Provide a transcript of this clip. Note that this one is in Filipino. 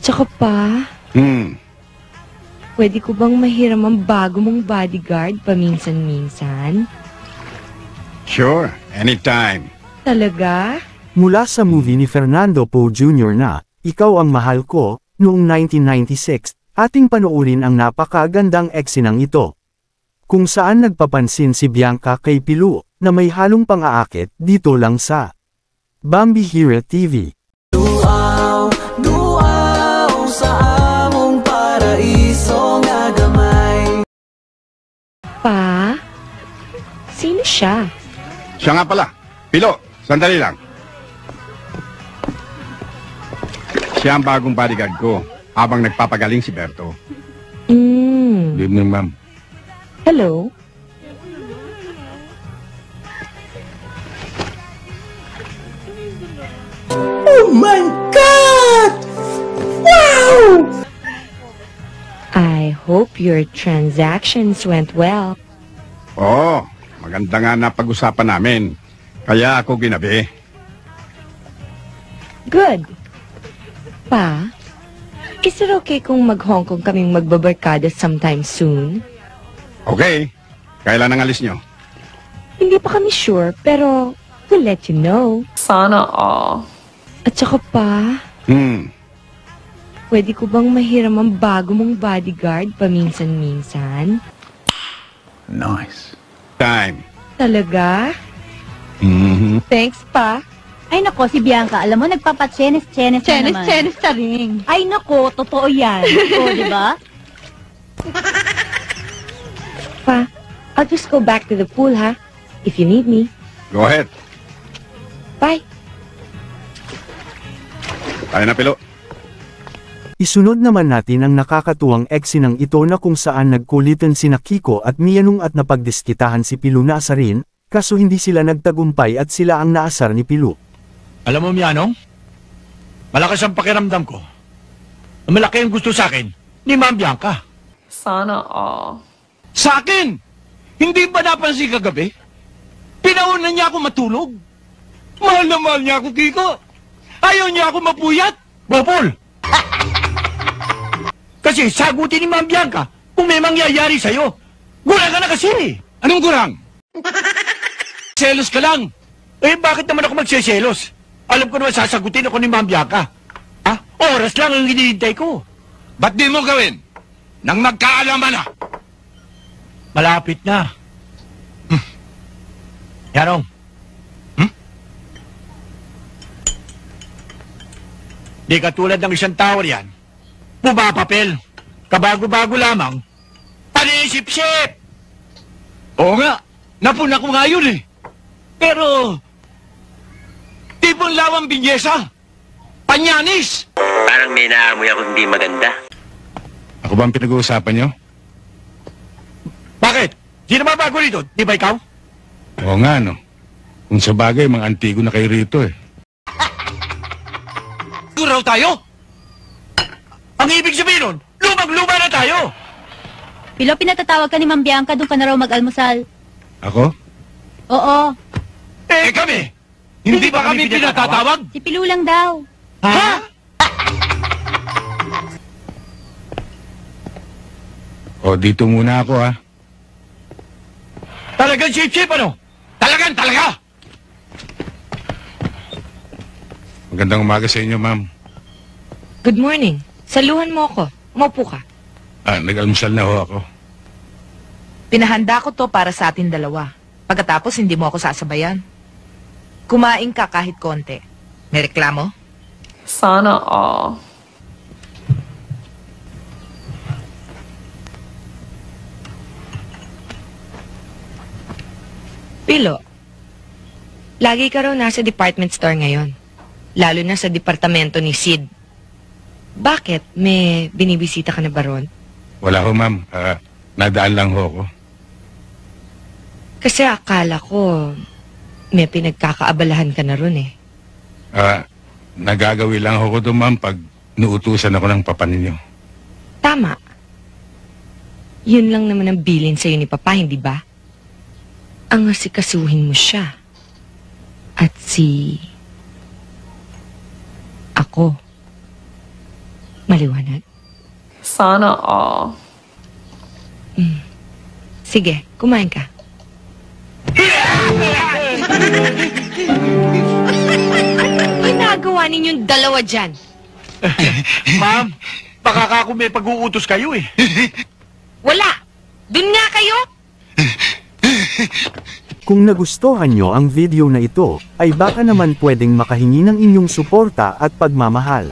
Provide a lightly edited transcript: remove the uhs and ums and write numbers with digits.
At saka pa, pwede ko bang mahiram ang bago mong bodyguard paminsan-minsan? Sure, anytime. Talaga? Mula sa movie ni Fernando Poe Jr. na Ikaw ang Mahal Ko, noong 1996, ating panoorin ang napakagandang eksenang ito. Kung saan nagpapansin si Bianca kay Pilu, na may halong pang-aakit dito lang sa Bambi Hero TV. Duaw sa among paraiso nga gamay. Pa? Sino siya? Siya nga pala. Pilo, sandali lang. Siya ang bagong bodyguard ko habang nagpapagaling si Berto. Good evening, ma'am. Hello? Oh my God! Wow! I hope your transactions went well. Oo, maganda nga na pag-usapan namin. Kaya ako ginabi. Good. Pa, is it okay kung mag-Hong Kong kaming magbabarkada sometime soon? Okay. Kailan ang alis nyo? Hindi pa kami sure, pero we'll let you know. Sana all. At saka pa, pwede ko bang mahiram ang bago mong bodyguard paminsan-minsan? Nice. Time. Talaga? Thanks, pa. Ay nako, si Bianca, alam mo, nagpapatsenes-tsenes na naman. Chenis sa ring. Ay nako, totoo yan. O, di ba? Pa, I'll just go back to the pool, ha? If you need me. Go ahead. Bye. Tayo na, Pilo. Isunod naman natin ang nakakatuwang eksenang ito na kung saan nagkulitan sina Kiko at Mianong at napagdiskitahan si Pilu na asarin, kaso hindi sila nagtagumpay at sila ang naasar ni Pilu. Alam mo, Mianong, malakas ang pakiramdam ko. Malaki ang gusto sa akin ni Ma'am Bianca. Sana all. Sa akin! Hindi ba napansin kagabi? Pinauna niya ako matulog. Mahal na mahal niya ako, Kiko. Ayaw niya ako mapuyat. Bopol! Kasi sagutin ni Ma'am Bianca kung may mangyayari sa'yo. Gurang ka na kasi. Anong gurang? Selos ka lang. Eh, bakit naman ako magseselos? Alam ko naman sasagutin ako ni Ma'am Bianca. Ha? Oras lang ang hinihintay ko. Ba't di mo gawin? Nang magkaalaman na. Malapit na. Yanong. Di katulad ng isang tower yan. Bumapapel. Kabago-bago lamang. Panisip-sip! Oo nga. Napuna ko nga yun eh. Pero... tipong lawang binyesa. Panyanis! Parang may naamoy ako hindi maganda. Ako ba ang pinag-uusapan nyo? Bakit? Sino ba bago rito? Di ba ikaw? Oo nga, no. Kung sa bagay, mga antigo na kayo rito eh. Guraw tayo? Ang ibig sabihin nun, lumang-luma na tayo! Pilo, pinatatawag ka ni Ma'am Bianca, doon ka na raw mag-almusal. Ako? Oo, Eh kami! Hindi ba kami pinatatawag? si Pilo lang daw. Ha? O, dito muna ako, ha. Talagang sip-sip ano? Talaga! Magandang umaga sa inyo, ma'am. Good morning. Saluhan mo ako. Umupo ka. Nag-almusal na ho ako. Pinahanda ko to para sa atin dalawa. Pagkatapos, hindi mo ako sasabayan. Kumain ka kahit konti. May reklamo? Sana all. Pilo, lagi ka raw nasa department store ngayon. Lalo na sa departamento ni Sid. Bakit? May binibisita ka na ba ron? Wala ho, ma'am. Nadaan lang ho ako. Kasi akala ko may pinagkakaabalahan ka na ron eh. Nagagawi lang ako doon, ma'am, pag nuutusan ako ng papa ninyo. Tama. Yun lang naman ang bilin sa'yo ni Papa, hindi ba? Ang asikasuhin mo siya. At ako. Maliwanag? Sana all. Sige, kumain ka. Anong ginagawa ninyong dalawa dyan? Ma'am, baka ka kung may pag-uutos kayo eh. Wala! Dun nga kayo! Kung nagustuhan nyo ang video na ito, ay baka naman pwedeng makahingi ng inyong suporta at pagmamahal.